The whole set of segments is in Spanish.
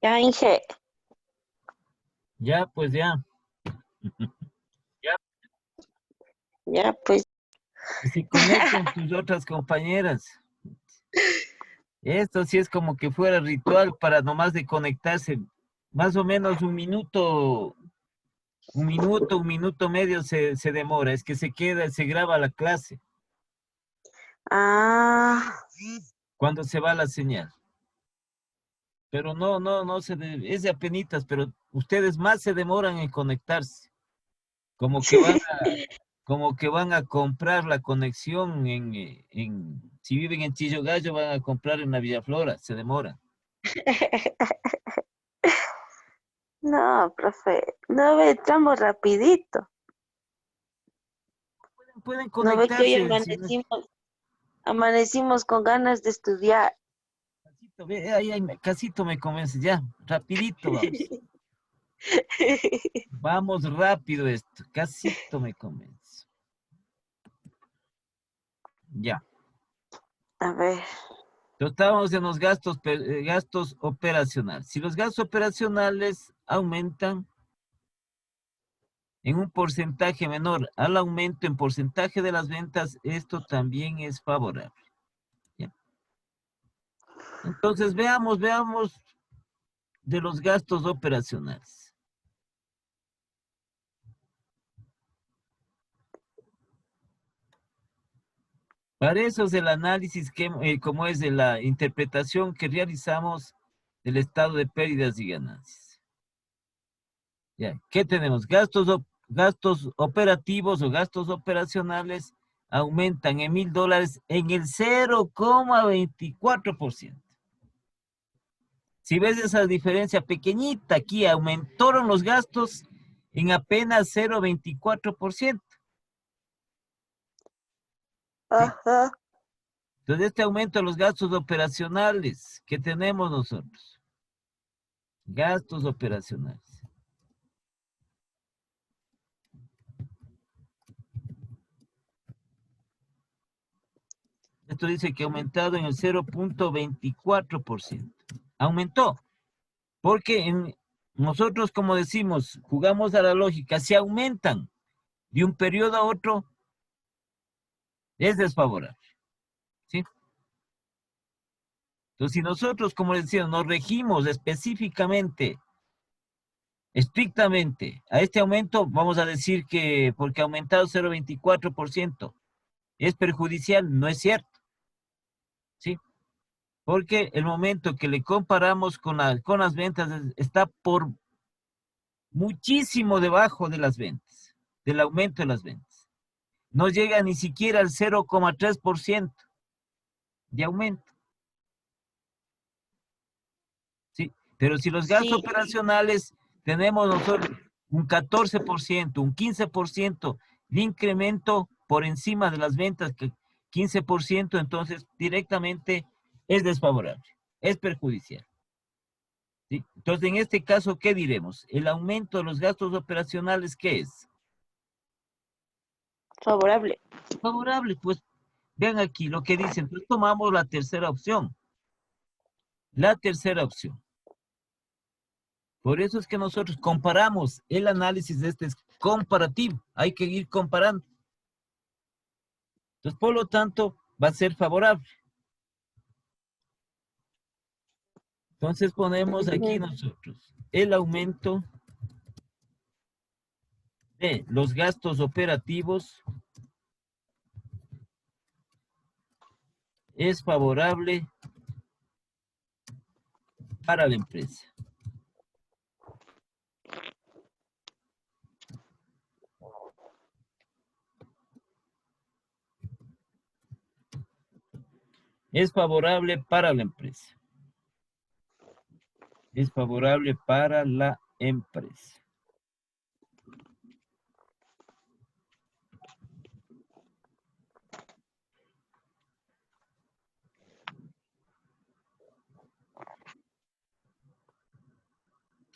Ya, Inge. Ya, pues ya. Ya, pues. Que se conecten tus otras compañeras. Esto sí es como que fuera ritual para nomás de conectarse. Más o menos un minuto medio se demora. Es que se queda, se graba la clase Ah, cuando se va la señal. Pero no es de apenitas, pero ustedes más se demoran en conectarse. Como que van como que van a comprar la conexión si viven en Chillo Gallo, van a comprar en la Villaflora, se demora. no, profe. No ve, entramos rapidito. Pueden No ve que hoy conectarse, si no, amanecimos con ganas de estudiar. Casito, Casito me convence, ya, rapidito vamos. Vamos rápido esto, Casito me convence. Ya. A ver. Entonces, estábamos en los gastos operacionales. Si los gastos operacionales aumentan en un porcentaje menor al aumento en porcentaje de las ventas, esto también es favorable. ¿Ya? Entonces, veamos de los gastos operacionales. Para eso es el análisis como es de la interpretación que realizamos del estado de pérdidas y ganancias. ¿Ya? ¿Qué tenemos? Gastos operativos o gastos operacionales aumentan en $1,000 en el 0,24%. Si ves esa diferencia pequeñita aquí, aumentaron los gastos en apenas 0,24%. ¿Sí? Ajá. Entonces, este aumento de los gastos operacionales que tenemos nosotros. Gastos operacionales. Esto dice que ha aumentado en el 0,24%. Aumentó. Porque nosotros, como decimos, jugamos a la lógica. Si aumentan de un periodo a otro, es desfavorable. ¿Sí? Entonces, si nosotros, como decía, nos regimos específicamente, estrictamente a este aumento, vamos a decir que porque ha aumentado 0,24% es perjudicial, no es cierto, ¿sí? Porque el momento que le comparamos con las ventas está por muchísimo debajo de las ventas, del aumento de las ventas. No llega ni siquiera al 0,3% de aumento. ¿Sí? Pero si los gastos Sí. operacionales tenemos nosotros un 14%, un 15% de incremento por encima de las ventas, que 15%, entonces directamente es desfavorable, es perjudicial. ¿Sí? Entonces, en este caso, ¿qué diremos? El aumento de los gastos operacionales, ¿qué es? Favorable. Favorable, pues vean aquí lo que dicen. Entonces tomamos la tercera opción. La tercera opción. Por eso es que nosotros comparamos, el análisis de este es comparativo, hay que ir comparando. Entonces, por lo tanto, va a ser favorable. Entonces ponemos aquí nosotros el aumento de los gastos operativos es favorable para la empresa. Es favorable para la empresa. Es favorable para la empresa.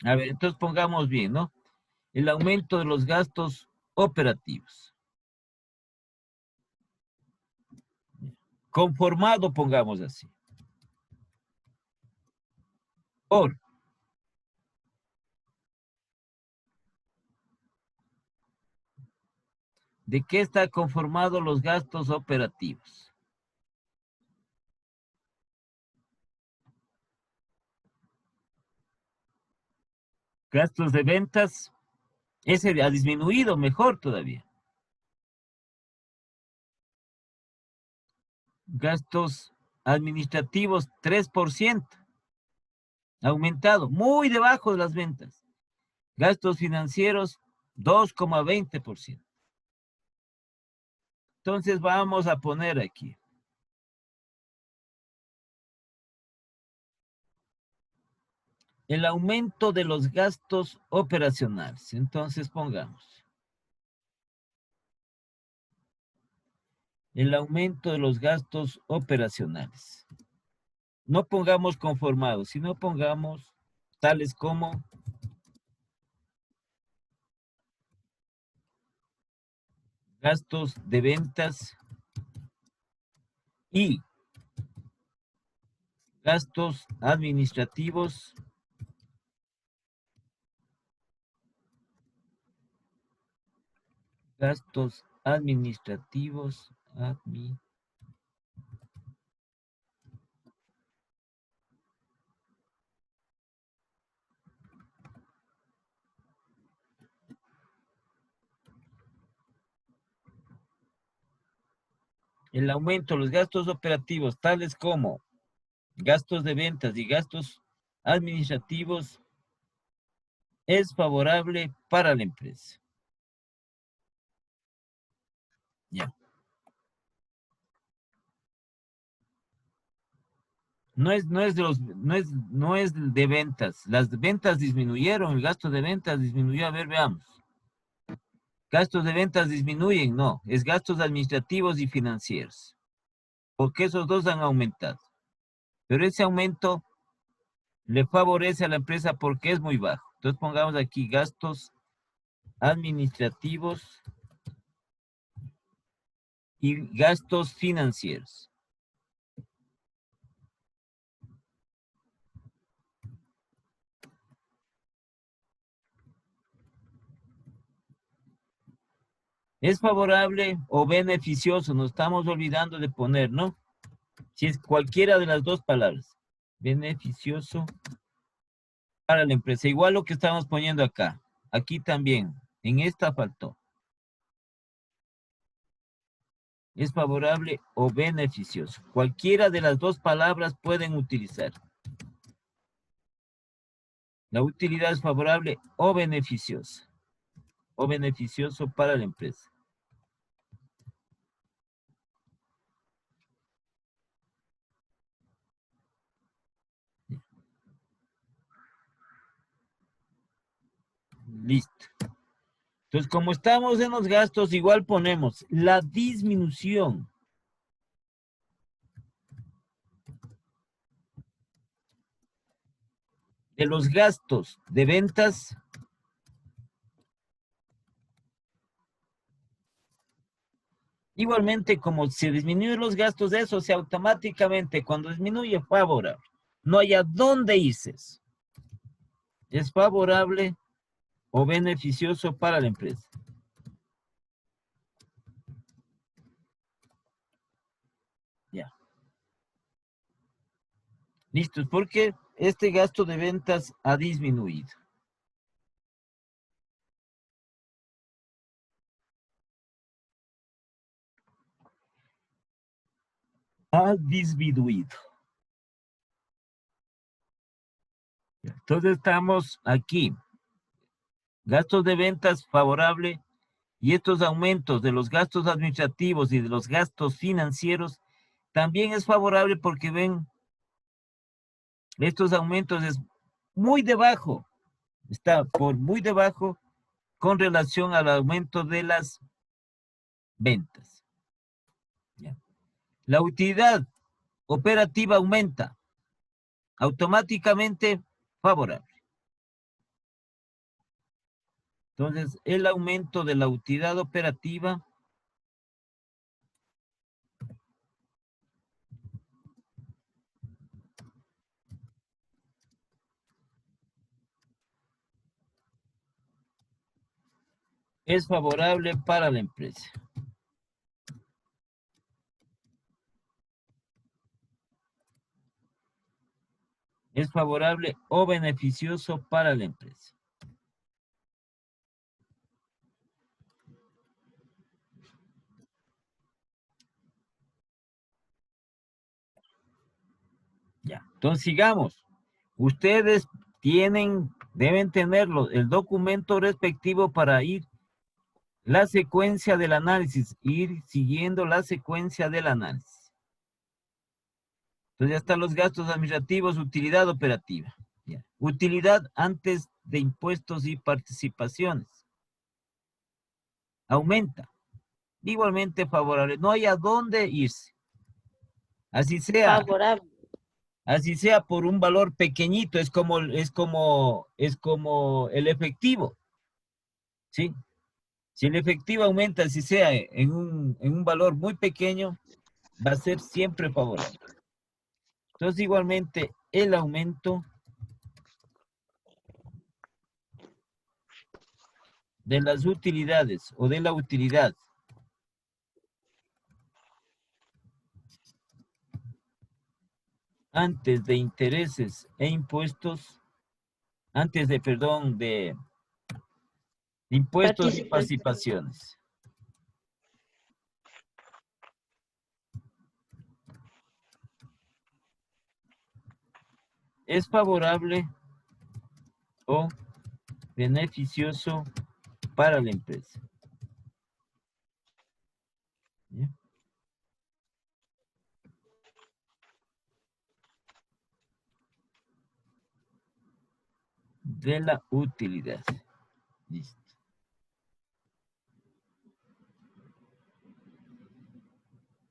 A ver, entonces pongamos bien, ¿no? El aumento de los gastos operativos. Conformado, pongamos así. Por ¿De qué está conformado los gastos operativos? Gastos de ventas, ese ha disminuido, mejor todavía. Gastos administrativos, 3%. Aumentado, muy debajo de las ventas. Gastos financieros, 2,20%. Entonces vamos a poner aquí. El aumento de los gastos operacionales. Entonces pongamos. El aumento de los gastos operacionales. No pongamos conformados, sino pongamos tales como gastos de ventas y gastos administrativos el aumento de los gastos operativos tales como gastos de ventas y gastos administrativos es favorable para la empresa. Ya. No es de ventas. Las ventas disminuyeron, el gasto de ventas disminuyó. A ver, veamos. Gastos de ventas disminuyen, no. Es gastos administrativos y financieros. Porque esos dos han aumentado. Pero ese aumento le favorece a la empresa porque es muy bajo. Entonces pongamos aquí gastos administrativos y gastos financieros. ¿Es favorable o beneficioso? Nos estamos olvidando de poner, ¿no? Si es cualquiera de las dos palabras. Beneficioso para la empresa. Igual lo que estamos poniendo acá. Aquí también. En esta faltó. ¿Es favorable o beneficioso? Cualquiera de las dos palabras pueden utilizar. La utilidad es favorable o beneficiosa. O beneficioso para la empresa. Listo. Entonces, como estamos en los gastos, igual ponemos la disminución de los gastos de ventas igualmente, como se disminuyen los gastos de eso, se automáticamente cuando disminuye favorable. No hay a dónde irse. Es favorable o beneficioso para la empresa. Ya. Listo, porque este gasto de ventas ha disminuido. Ha disminuido. Entonces estamos aquí. Gastos de ventas favorable y estos aumentos de los gastos administrativos y de los gastos financieros también es favorable porque ven, estos aumentos es muy debajo, está por muy debajo con relación al aumento de las ventas. ¿Ya? La utilidad operativa aumenta, automáticamente favorable. Entonces, el aumento de la utilidad operativa es favorable para la empresa. Es favorable o beneficioso para la empresa. Ya, entonces sigamos. Ustedes deben tenerlo, el documento respectivo para ir la secuencia del análisis, ir siguiendo la secuencia del análisis. Entonces ya están los gastos administrativos, utilidad operativa. Ya. Utilidad antes de impuestos y participaciones. Aumenta. Igualmente favorable. No hay a dónde irse. Así sea. Favorable. Así sea por un valor pequeñito, es como el efectivo, ¿sí? Si el efectivo aumenta, si sea en un valor muy pequeño, va a ser siempre favorable. Entonces, igualmente, el aumento de las utilidades o de la utilidad antes de intereses e impuestos, de impuestos y participaciones. Es favorable o beneficioso para la empresa. ¿Ya? De la utilidad. Listo.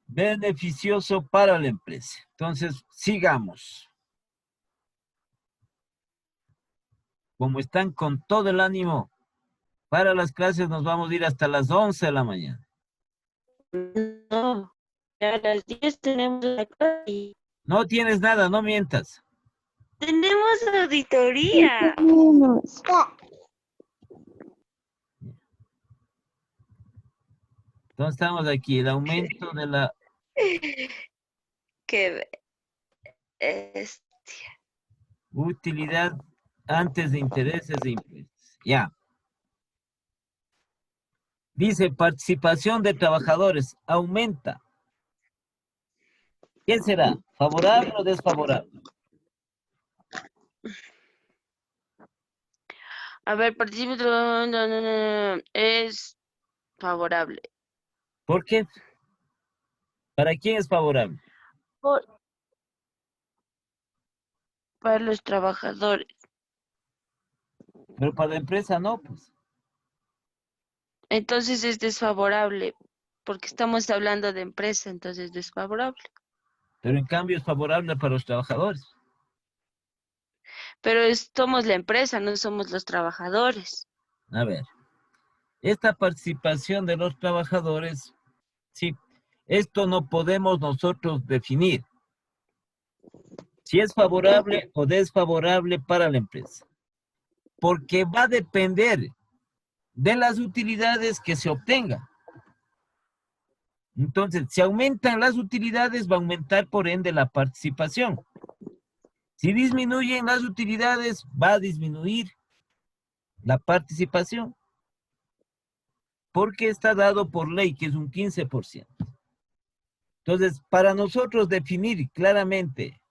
Beneficioso para la empresa. Entonces, sigamos. Como están con todo el ánimo para las clases, nos vamos a ir hasta las 11 de la mañana. No, a las 10 tenemos la clase y No tienes nada, no mientas. tenemos auditoría. Entonces estamos aquí, el aumento de la Qué bestia. utilidad antes de intereses e impuestos. Ya. Dice, participación de trabajadores aumenta. ¿Qué será? ¿Favorable o desfavorable? A ver, es favorable. ¿Por qué? ¿Para quién es favorable? Por- para los trabajadores. Pero para la empresa no, pues. Entonces es desfavorable, porque estamos hablando de empresa, entonces es desfavorable. Pero en cambio es favorable para los trabajadores. Pero somos la empresa, no somos los trabajadores. A ver, esta participación de los trabajadores, sí, esto no podemos nosotros definir si es favorable o desfavorable para la empresa, porque va a depender de las utilidades que se obtengan. Entonces, si aumentan las utilidades, va a aumentar por ende la participación. Si disminuyen las utilidades, va a disminuir la participación, porque está dado por ley que es un 15%. Entonces, para nosotros definir claramente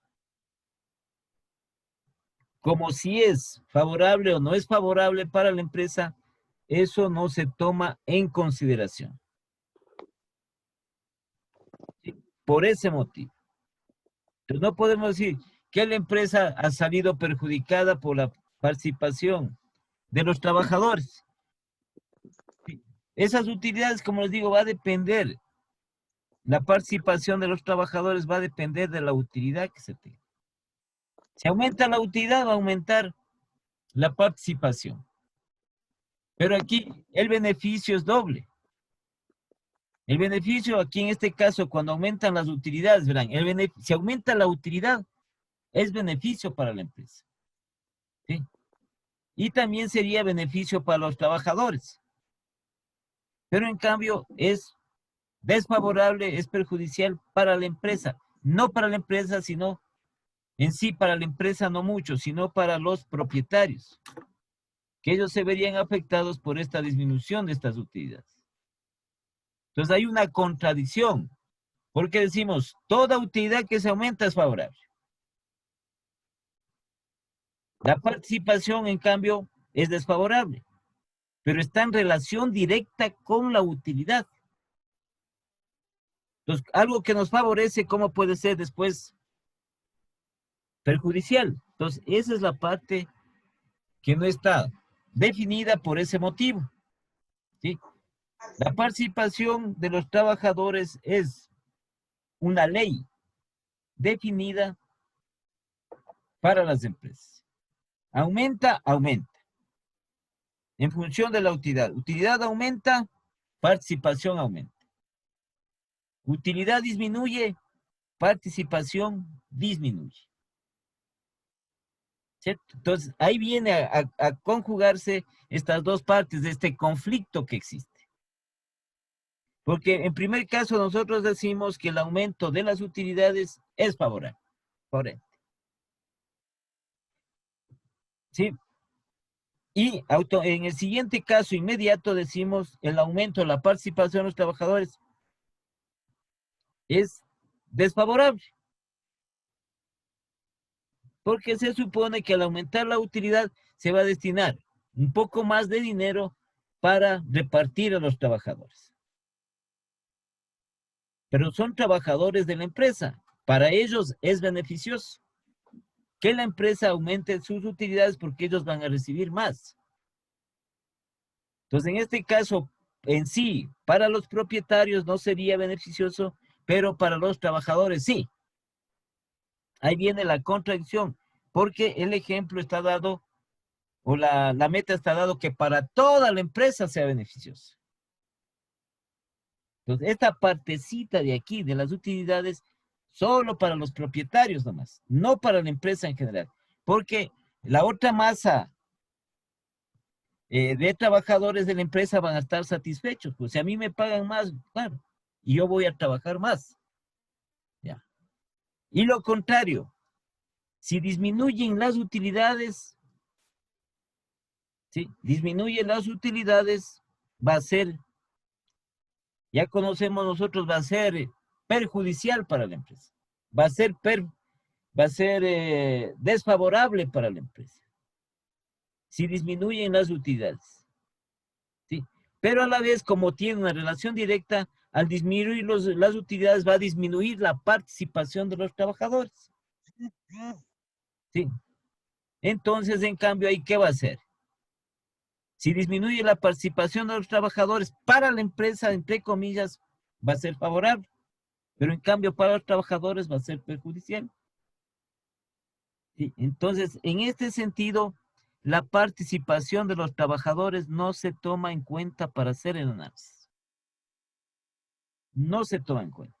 como si es favorable o no es favorable para la empresa, eso no se toma en consideración. ¿Sí? Por ese motivo. Entonces, no podemos decir que la empresa ha salido perjudicada por la participación de los trabajadores. ¿Sí? Esas utilidades, como les digo, va a depender. La participación de los trabajadores va a depender de la utilidad que se tenga. Si aumenta la utilidad, va a aumentar la participación. Pero aquí el beneficio es doble. El beneficio aquí en este caso, cuando aumentan las utilidades, verán, si aumenta la utilidad, es beneficio para la empresa. ¿Sí? Y también sería beneficio para los trabajadores. Pero en cambio es desfavorable, es perjudicial para la empresa. No para la empresa, sino en sí para la empresa no mucho, sino para los propietarios, que ellos se verían afectados por esta disminución de estas utilidades. Entonces hay una contradicción, porque decimos, toda utilidad que se aumenta es favorable. La participación, en cambio, es desfavorable, pero está en relación directa con la utilidad. Entonces, algo que nos favorece, ¿cómo puede ser después perjudicial? Entonces, esa es la parte que no está definida por ese motivo, ¿sí? La participación de los trabajadores es una ley definida para las empresas. Aumenta, aumenta. En función de la utilidad. Utilidad aumenta, participación aumenta. Utilidad disminuye, participación disminuye. ¿Cierto? Entonces, ahí viene a conjugarse estas dos partes de este conflicto que existe. Porque en primer caso nosotros decimos que el aumento de las utilidades es favorable. ¿Sí? Y en el siguiente caso inmediato decimos el aumento de la participación de los trabajadores es desfavorable. Porque se supone que al aumentar la utilidad se va a destinar un poco más de dinero para repartir a los trabajadores. Pero son trabajadores de la empresa. Para ellos es beneficioso que la empresa aumente sus utilidades porque ellos van a recibir más. Entonces, en este caso, en sí, para los propietarios no sería beneficioso, pero para los trabajadores sí. Ahí viene la contradicción, porque el ejemplo está dado, o la meta está dado que para toda la empresa sea beneficioso. Entonces, esta partecita de aquí, de las utilidades, solo para los propietarios nomás, no para la empresa en general, porque la otra masa de trabajadores de la empresa van a estar satisfechos, pues si a mí me pagan más, claro, y yo voy a trabajar más. ¿Ya? Y lo contrario, si disminuyen las utilidades, ¿sí? Disminuyen las utilidades, va a ser, ya conocemos nosotros, va a ser perjudicial para la empresa, va a ser, desfavorable para la empresa, si disminuyen las utilidades, ¿sí? Pero a la vez, como tiene una relación directa, al disminuir las utilidades va a disminuir la participación de los trabajadores, ¿sí? Entonces, en cambio, ¿ahí qué va a hacer? Si disminuye la participación de los trabajadores para la empresa, entre comillas, va a ser favorable, pero en cambio para los trabajadores va a ser perjudicial. ¿Sí? Entonces, en este sentido, la participación de los trabajadores no se toma en cuenta para hacer el análisis. No se toma en cuenta.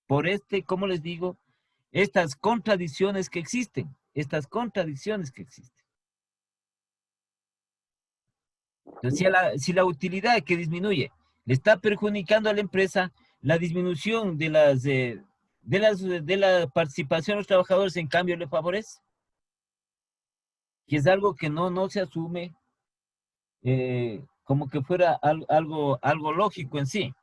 Por como les digo, estas contradicciones que existen, Entonces, si la utilidad que disminuye le está perjudicando a la empresa, la disminución de la participación de los trabajadores, en cambio, le favorece. Que es algo que no se asume como que fuera algo lógico en sí.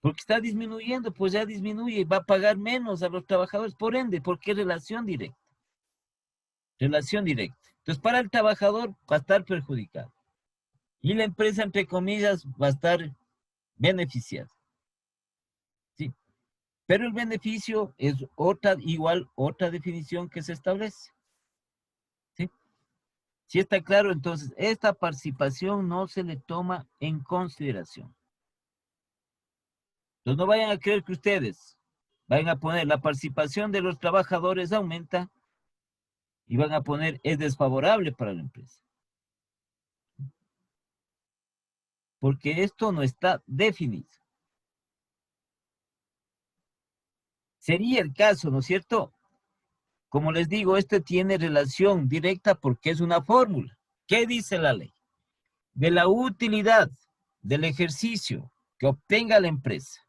Porque está disminuyendo, pues ya disminuye, va a pagar menos a los trabajadores, por ende, porque es relación directa. Relación directa. Entonces, para el trabajador va a estar perjudicado. Y la empresa, entre comillas, va a estar beneficiada. ¿Sí? Pero el beneficio es otra definición que se establece. ¿Sí? Si está claro, entonces, esta participación no se le toma en consideración. Entonces, no vayan a creer que ustedes vayan a poner la participación de los trabajadores aumenta y van a poner es desfavorable para la empresa. Porque esto no está definido. Sería el caso, ¿no es cierto? Como les digo, este tiene relación directa porque es una fórmula. ¿Qué dice la ley? de la utilidad del ejercicio que obtenga la empresa,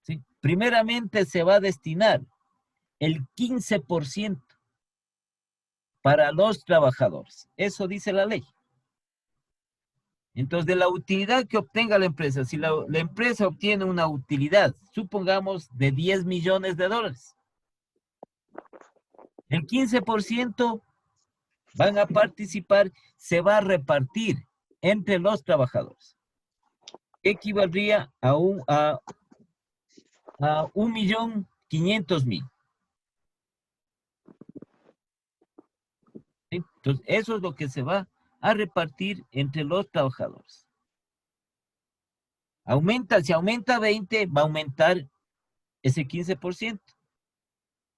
¿sí? Primeramente se va a destinar el 15% para los trabajadores. Eso dice la ley. Entonces, de la utilidad que obtenga la empresa, si la empresa obtiene una utilidad, supongamos, de 10 millones de dólares, el 15% van a participar, se va a repartir entre los trabajadores. Equivaldría a 1.500.000. ¿Sí? Entonces, eso es lo que se va a repartir entre los trabajadores. Si aumenta 20, va a aumentar ese 15%.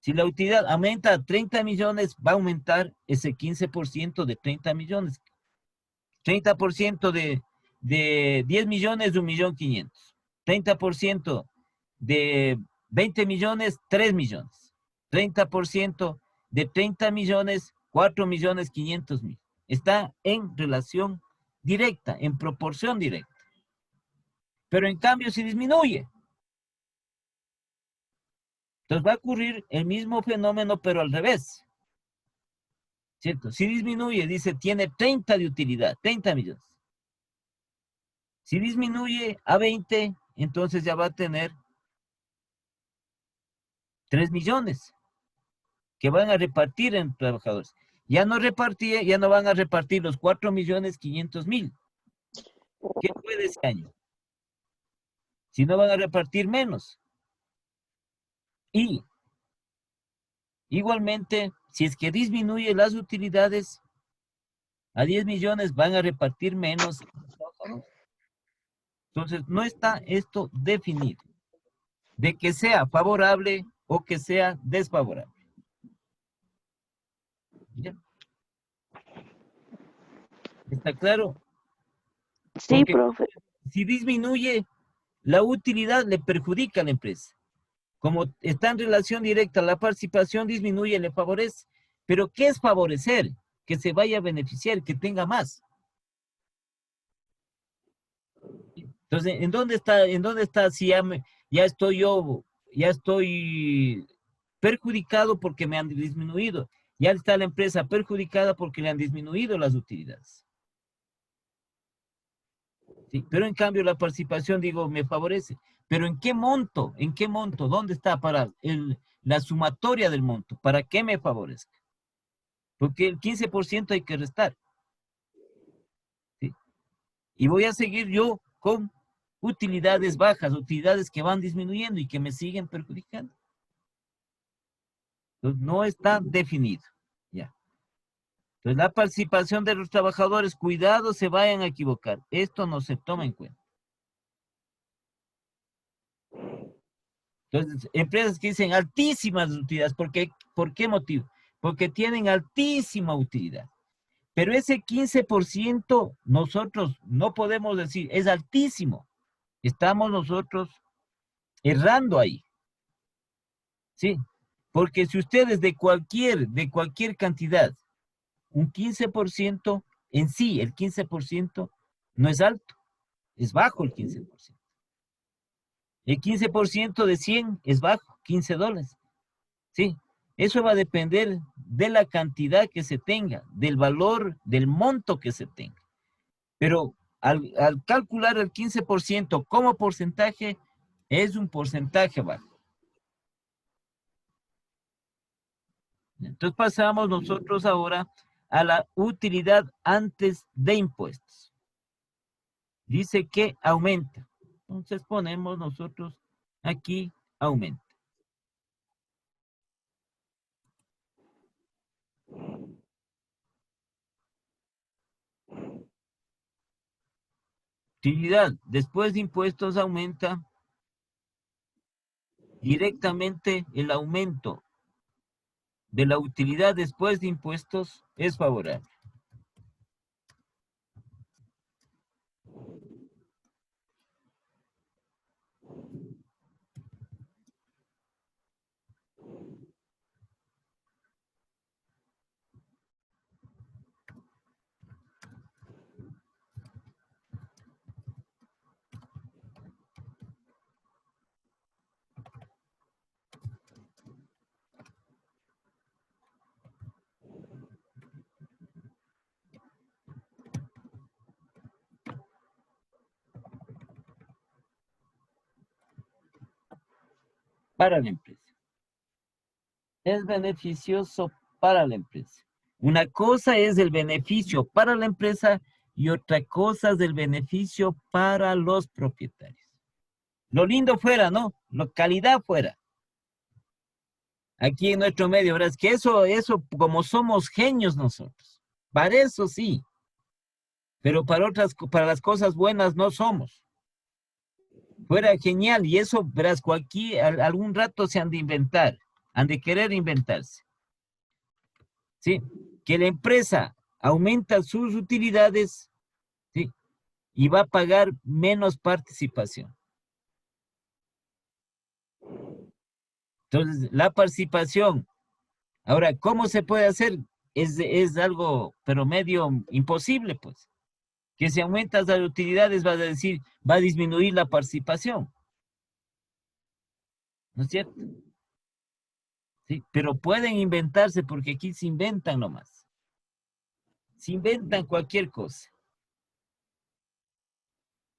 Si la utilidad aumenta a 30 millones, va a aumentar ese 15% de 30 millones. 30% de 10 millones, 1.500.000. 30% de 20 millones, 3 millones. 30% de 30 millones, 4.500.000. Está en relación directa, en proporción directa. Pero en cambio, si disminuye, entonces va a ocurrir el mismo fenómeno, pero al revés. ¿Cierto? Si disminuye, dice, tiene 30 de utilidad, 30 millones. Si disminuye a 20, entonces ya va a tener 3 millones que van a repartir en trabajadores. Ya no van a repartir los 4.500.000. ¿Qué fue de ese año? Si no van a repartir menos. Y igualmente, si es que disminuye las utilidades, a 10 millones van a repartir menos. Entonces, no está esto definido, de que sea favorable o que sea desfavorable. ¿Ya? ¿Está claro? Sí, Porque profe. si disminuye, la utilidad le perjudica a la empresa. Como está en relación directa, la participación disminuye, le favorece. Pero ¿qué es favorecer? Que se vaya a beneficiar, que tenga más. Entonces, ¿en dónde está? ¿En dónde está si ya estoy perjudicado porque me han disminuido? Ya está la empresa perjudicada porque le han disminuido las utilidades. ¿Sí? Pero en cambio la participación, digo, me favorece. Pero ¿en qué monto? ¿En qué monto? ¿Dónde está para la sumatoria del monto? ¿Para qué me favorezca? Porque el 15% hay que restar. ¿Sí? Y voy a seguir yo con utilidades bajas, utilidades que van disminuyendo y que me siguen perjudicando. Entonces, no está definido. Ya. Entonces, la participación de los trabajadores, cuidado, se vayan a equivocar. Esto no se toma en cuenta. Entonces, empresas que dicen altísimas utilidades, ¿por qué motivo? Porque tienen altísima utilidad. Pero ese 15% nosotros no podemos decir, es altísimo. Estamos nosotros errando ahí. ¿Sí? Porque si ustedes de cualquier cantidad, un 15% en sí, el 15% no es alto, es bajo el 15%. El 15% de 100 es bajo, $15. Sí, eso va a depender de la cantidad que se tenga, del valor, del monto que se tenga. Pero al calcular el 15% como porcentaje, es un porcentaje bajo. Entonces pasamos nosotros ahora a la utilidad antes de impuestos. Dice que aumenta. Entonces ponemos nosotros aquí aumenta. Utilidad después de impuestos aumenta directamente. El aumento de la utilidad después de impuestos es favorable. para la empresa. Es beneficioso para la empresa. Una cosa es el beneficio para la empresa y otra cosa es el beneficio para los propietarios. Lo lindo fuera, ¿no? La calidad fuera. Aquí en nuestro medio, ¿verdad? Es que eso, como somos genios nosotros. Para eso sí. Pero para las cosas buenas no somos. Fuera genial. Y eso, verás, aquí algún rato se han de inventar. Han de querer inventarse. ¿Sí? Que la empresa aumenta sus utilidades, ¿sí? Y va a pagar menos participación. Entonces, la participación, ahora, ¿cómo se puede hacer? Es algo, pero medio imposible, pues. Que si aumentas las utilidades, vas a decir, va a disminuir la participación. ¿No es cierto? Sí, pero pueden inventarse porque aquí se inventan nomás. Se inventan cualquier cosa.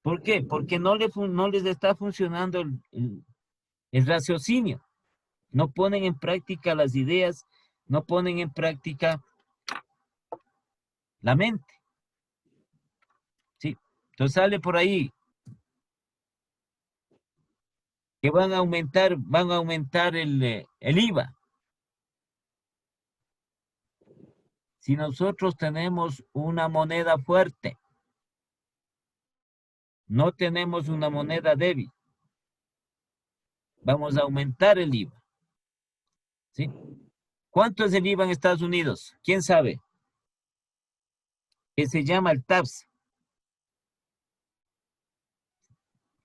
¿Por qué? Porque no les está funcionando el raciocinio. No ponen en práctica las ideas, no ponen en práctica la mente. ¿Sí? Entonces sale por ahí que van a aumentar el IVA. Si nosotros tenemos una moneda fuerte, no tenemos una moneda débil, vamos a aumentar el IVA. ¿Sí? ¿Cuánto es el IVA en Estados Unidos? ¿Quién sabe? Que se llama el TAPS.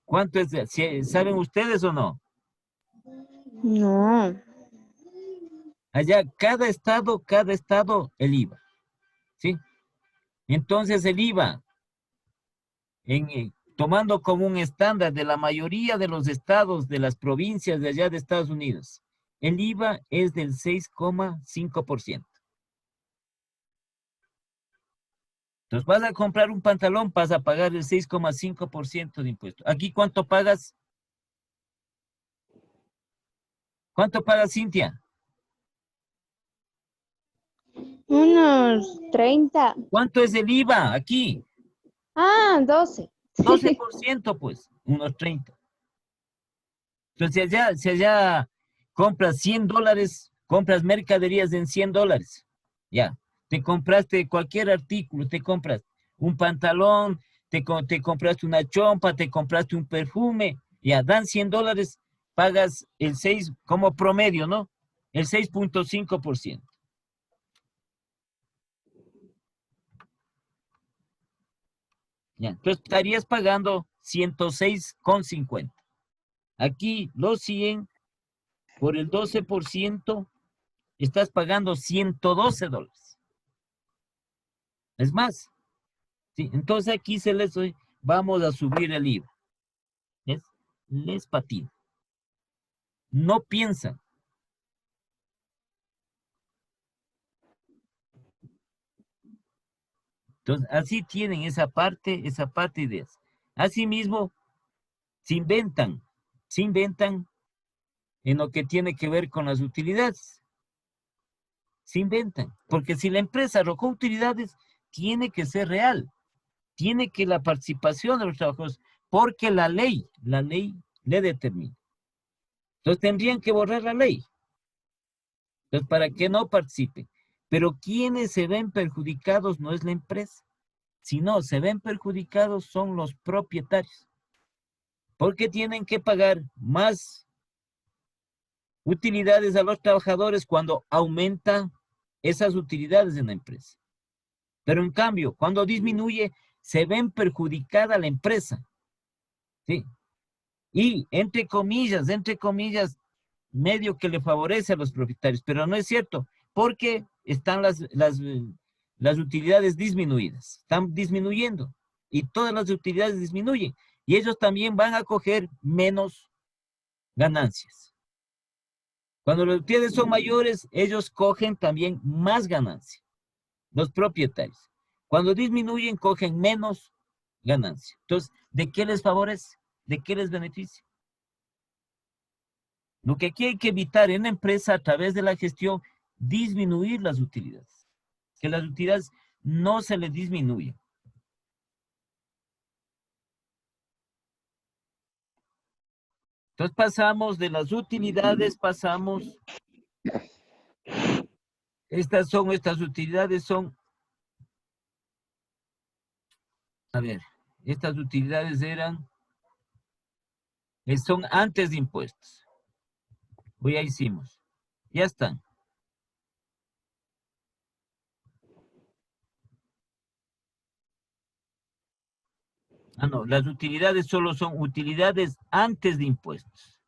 ¿Cuánto es? ¿Saben ustedes o no? No. Allá, cada estado, el IVA. ¿Sí? Entonces el IVA, tomando como un estándar de la mayoría de los estados de las provincias de allá de Estados Unidos, el IVA es del 6,5%. Entonces vas a comprar un pantalón, vas a pagar el 6,5% de impuesto. ¿Aquí cuánto pagas? ¿Cuánto pagas, Cintia? Unos 30. ¿Cuánto es el IVA aquí? Ah, 12. 12%, pues, unos 30. Entonces, si allá compras $100, compras mercaderías en $100, ya. Te compraste cualquier artículo, te compras un pantalón, te compraste una chompa, te compraste un perfume, ya, dan $100, pagas el 6 como promedio, ¿no? El 6,5%. Ya, entonces estarías pagando 106,50. Aquí los 100 por el 12%, estás pagando $112. Es más, ¿sí? Entonces aquí vamos a subir el IVA. Les patina. No piensan. Entonces, así tienen esa parte de ideas. Asimismo, se inventan en lo que tiene que ver con las utilidades. Se inventan. Porque si la empresa arrojó utilidades, tiene que ser real. Tiene que la participación de los trabajadores, porque la ley le determina. Entonces tendrían que borrar la ley. Entonces, para que no participen. Pero quienes se ven perjudicados no es la empresa, sino se ven perjudicados son los propietarios, porque tienen que pagar más utilidades a los trabajadores cuando aumentan esas utilidades en la empresa. Pero en cambio, cuando disminuye, se ven perjudicada la empresa. ¿Sí? Y entre comillas, medio que le favorece a los propietarios, pero no es cierto, porque están las utilidades disminuidas, están disminuyendo, y todas las utilidades disminuyen, y ellos también van a coger menos ganancias. Cuando las utilidades son mayores, ellos cogen también más ganancias, los propietarios. Cuando disminuyen, cogen menos ganancias. Entonces, ¿de qué les favorece? ¿De qué les beneficia? Lo que aquí hay que evitar en la empresa a través de la gestión, disminuir las utilidades. Que las utilidades no se les disminuyan. Entonces pasamos de las utilidades, pasamos, estas utilidades son, a ver, estas utilidades son antes de impuestos. Hoy ya hicimos, ya están. Ah, no, las utilidades solo son utilidades antes de impuestos.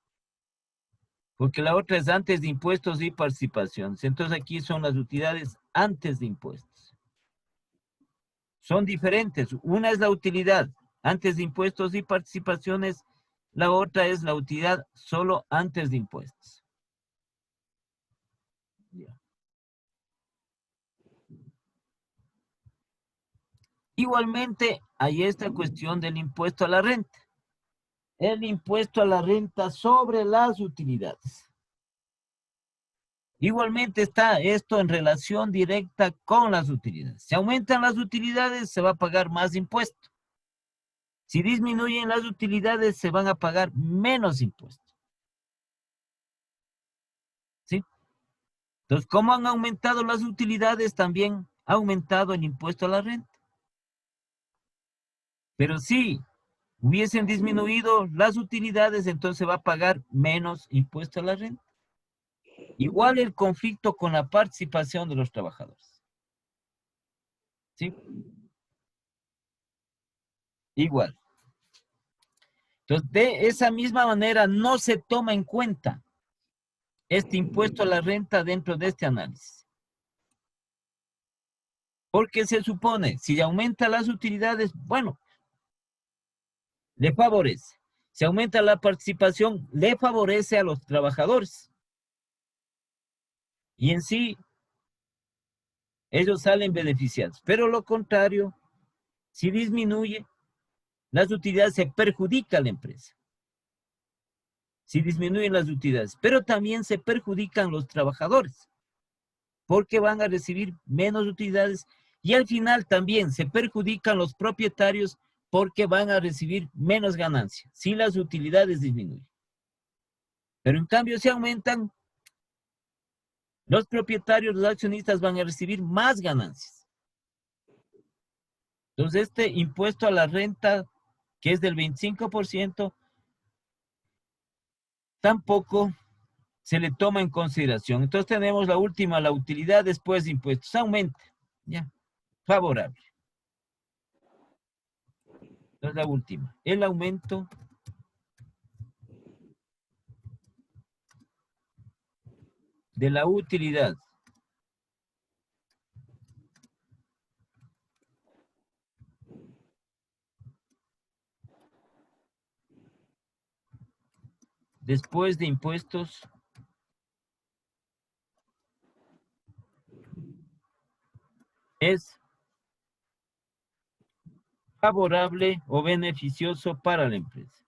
Porque la otra es antes de impuestos y participaciones. Entonces aquí son las utilidades antes de impuestos. Son diferentes. Una es la utilidad antes de impuestos y participaciones. La otra es la utilidad solo antes de impuestos. Igualmente, hay esta cuestión del impuesto a la renta. El impuesto a la renta sobre las utilidades. Igualmente está esto en relación directa con las utilidades. Si aumentan las utilidades, se va a pagar más impuesto. Si disminuyen las utilidades, se van a pagar menos impuestos. ¿Sí? Entonces, como han aumentado las utilidades, también ha aumentado el impuesto a la renta. Pero si hubiesen disminuido las utilidades, entonces se va a pagar menos impuesto a la renta. Igual el conflicto con la participación de los trabajadores. ¿Sí? Igual. Entonces, de esa misma manera no se toma en cuenta este impuesto a la renta dentro de este análisis. Porque se supone, si aumenta las utilidades, bueno, le favorece. Si aumenta la participación, le favorece a los trabajadores. Y en sí, ellos salen beneficiados. Pero lo contrario, si disminuye las utilidades, se perjudica a la empresa. Si disminuyen las utilidades, pero también se perjudican los trabajadores, porque van a recibir menos utilidades y al final también se perjudican los propietarios porque van a recibir menos ganancias si las utilidades disminuyen. Pero en cambio, si aumentan, los propietarios, los accionistas van a recibir más ganancias. Entonces, este impuesto a la renta, que es del 25%, tampoco se le toma en consideración. Entonces tenemos la última, la utilidad después de impuestos. Aumenta, ya, favorable. Entonces la última, el aumento de la utilidad después de impuestos es favorable o beneficioso para la empresa.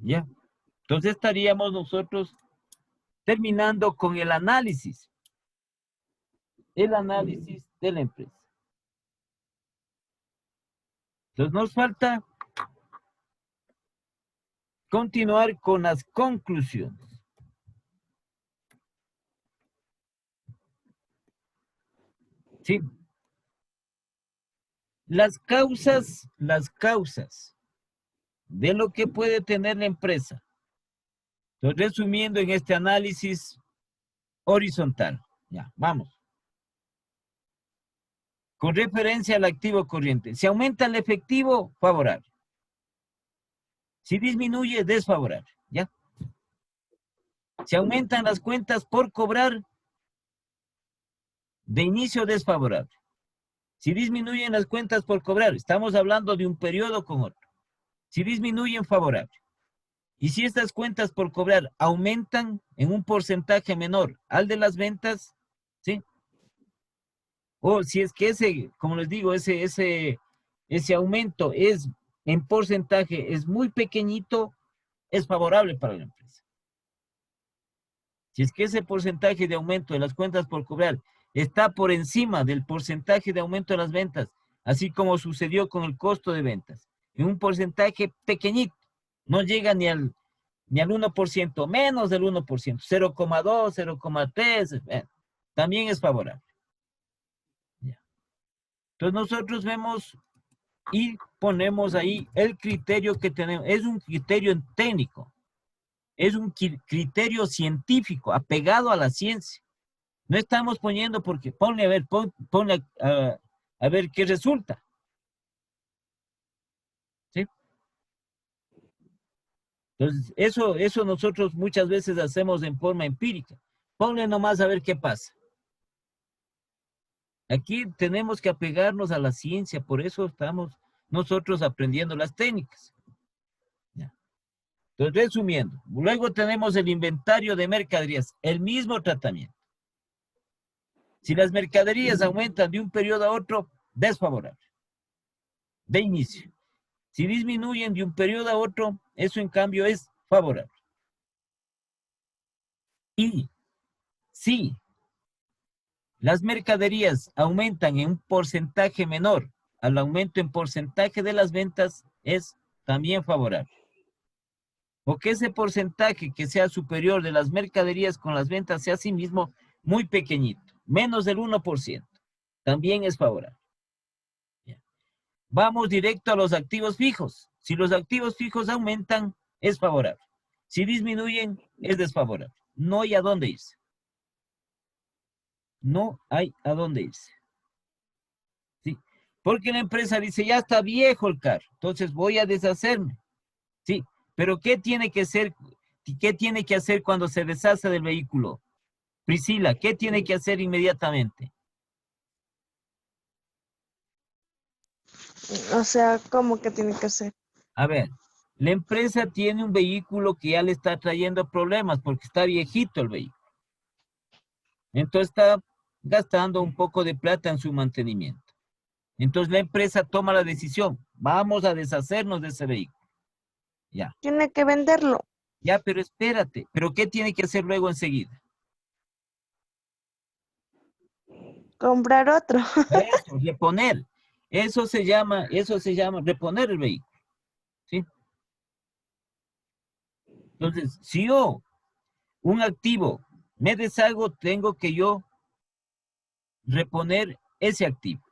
Ya. Entonces estaríamos nosotros terminando con el análisis de la empresa. Entonces nos falta continuar con las conclusiones. Sí. Las causas de lo que puede tener la empresa. Entonces, resumiendo en este análisis horizontal. Ya, vamos. Con referencia al activo corriente. Si aumenta el efectivo, favorable. Si disminuye, desfavorable. ¿Ya? Si aumentan las cuentas por cobrar, de inicio desfavorable. Si disminuyen las cuentas por cobrar, estamos hablando de un periodo con otro. Si disminuyen, favorable. Y si estas cuentas por cobrar aumentan en un porcentaje menor al de las ventas, ¿sí? O si es que ese, como les digo, ese aumento es en porcentaje, es muy pequeñito, es favorable para la empresa. Si es que ese porcentaje de aumento de las cuentas por cobrar está por encima del porcentaje de aumento de las ventas, así como sucedió con el costo de ventas, en un porcentaje pequeñito, no llega ni al 1%, menos del 1%, 0,2, 0,3, también es favorable. Ya. Entonces nosotros vemos y ponemos ahí el criterio que tenemos. Es un criterio técnico, es un criterio científico, apegado a la ciencia. No estamos poniendo porque, ponle a ver, ponle a ver qué resulta. ¿Sí? Entonces, eso nosotros muchas veces hacemos en forma empírica. Ponle nomás a ver qué pasa. Aquí tenemos que apegarnos a la ciencia, por eso estamos nosotros aprendiendo las técnicas. ¿Ya? Entonces, resumiendo, luego tenemos el inventario de mercaderías, el mismo tratamiento. Si las mercaderías aumentan de un periodo a otro, desfavorable, de inicio. Si disminuyen de un periodo a otro, eso en cambio es favorable. Y si las mercaderías aumentan en un porcentaje menor al aumento en porcentaje de las ventas, es también favorable. O que ese porcentaje que sea superior de las mercaderías con las ventas sea asimismo muy pequeñito, menos del 1%, también es favorable. Vamos directo a los activos fijos. Si los activos fijos aumentan, es favorable. Si disminuyen, es desfavorable. No hay a dónde irse. No hay a dónde irse. ¿Sí? Porque la empresa dice, ya está viejo el carro, entonces voy a deshacerme. ¿Sí? Pero ¿qué tiene que hacer? ¿Qué tiene que hacer cuando se deshace del vehículo? Priscila, ¿qué tiene que hacer inmediatamente? O sea, ¿cómo que tiene que ser? A ver, la empresa tiene un vehículo que ya le está trayendo problemas porque está viejito el vehículo. Entonces está gastando un poco de plata en su mantenimiento. Entonces la empresa toma la decisión, vamos a deshacernos de ese vehículo. Ya, Tiene que venderlo, ya, pero espérate, ¿pero qué tiene que hacer luego enseguida? comprar otro. Eso, reponer. Eso se llama reponer el vehículo, ¿sí? Entonces, si yo, un activo, me deshago, tengo que yo reponer ese activo,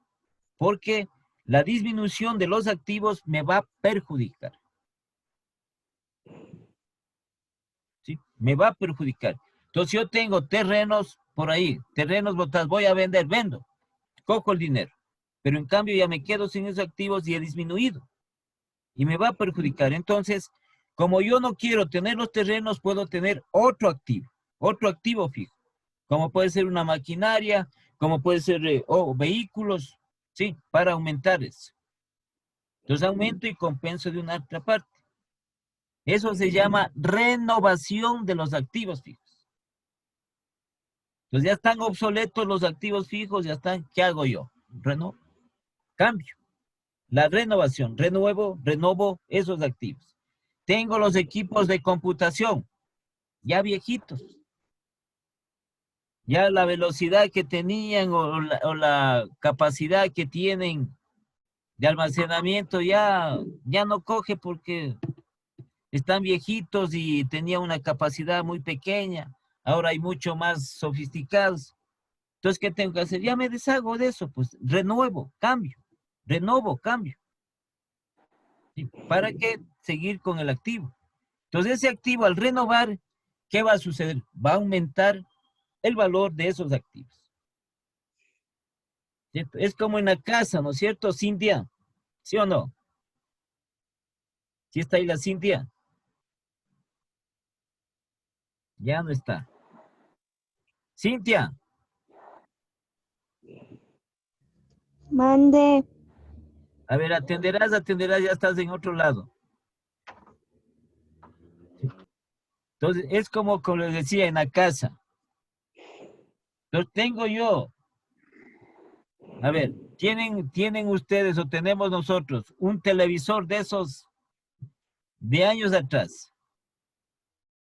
porque la disminución de los activos me va a perjudicar. ¿Sí? Me va a perjudicar. Entonces yo tengo terrenos por ahí, terrenos botados, voy a vender, vendo, cojo el dinero, pero en cambio ya me quedo sin esos activos y he disminuido y me va a perjudicar. Entonces, como yo no quiero tener los terrenos, puedo tener otro activo fijo, como puede ser una maquinaria, como puede ser vehículos, ¿sí? Para aumentar eso. Entonces aumento y compenso de una otra parte. Eso se llama renovación de los activos fijos. Entonces ya están obsoletos los activos fijos, ya están, ¿qué hago yo? Cambio. La renovación, renovo esos activos. Tengo los equipos de computación, ya viejitos. Ya la velocidad que tenían o la capacidad que tienen de almacenamiento ya no coge porque están viejitos y tenía una capacidad muy pequeña. Ahora hay mucho más sofisticados. Entonces, ¿qué tengo que hacer? Ya me deshago de eso, pues renuevo, cambio, renovo, cambio. ¿Sí? ¿Para qué seguir con el activo? Entonces, ese activo al renovar, ¿qué va a suceder? Va a aumentar el valor de esos activos. ¿Cierto? Es como en la casa, ¿no es cierto, Cintia? ¿Sí o no? ¿Sí está ahí la Cintia? Ya no está. Cintia, Mande. a ver, atenderás, ya estás en otro lado. Entonces, es como les decía en la casa. Entonces, tengo yo, a ver, tienen ustedes o tenemos nosotros un televisor de esos de años atrás.